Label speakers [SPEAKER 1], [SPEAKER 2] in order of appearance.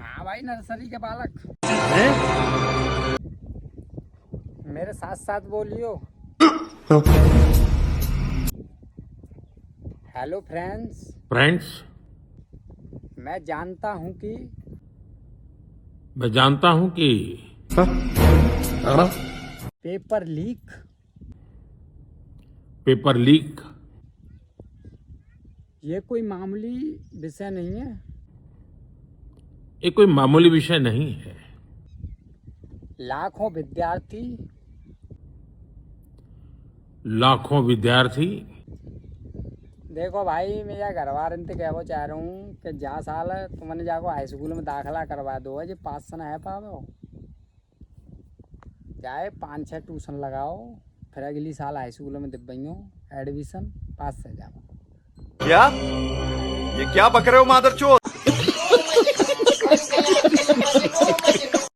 [SPEAKER 1] हाँ भाई, नर्सरी के बालक मेरे साथ साथ बोलियो। Hello friends.
[SPEAKER 2] फ्रेंड्स,
[SPEAKER 1] मैं जानता हूँ कि
[SPEAKER 2] मैं जानता हूं कि
[SPEAKER 1] पेपर लीक
[SPEAKER 2] पेपर लीक
[SPEAKER 1] ये कोई मामूली विषय नहीं है।
[SPEAKER 2] ये कोई मामूली विषय नहीं है। लाखों विद्यार्थी
[SPEAKER 1] देखो भाई, मैं या घर वाले से कहना चाह रहा हूँ कि जा साल तुमने जाको हाई स्कूल में दाखिला करवा दो जी, 5 साल है पाओ जाए 5-6 ट्यूशन लगाओ, फिर अगली साल हाई स्कूल में दिब्बइयो एडमिशन पास से जाओ।
[SPEAKER 3] क्या? ये क्या बक रहे हो मादरचोद?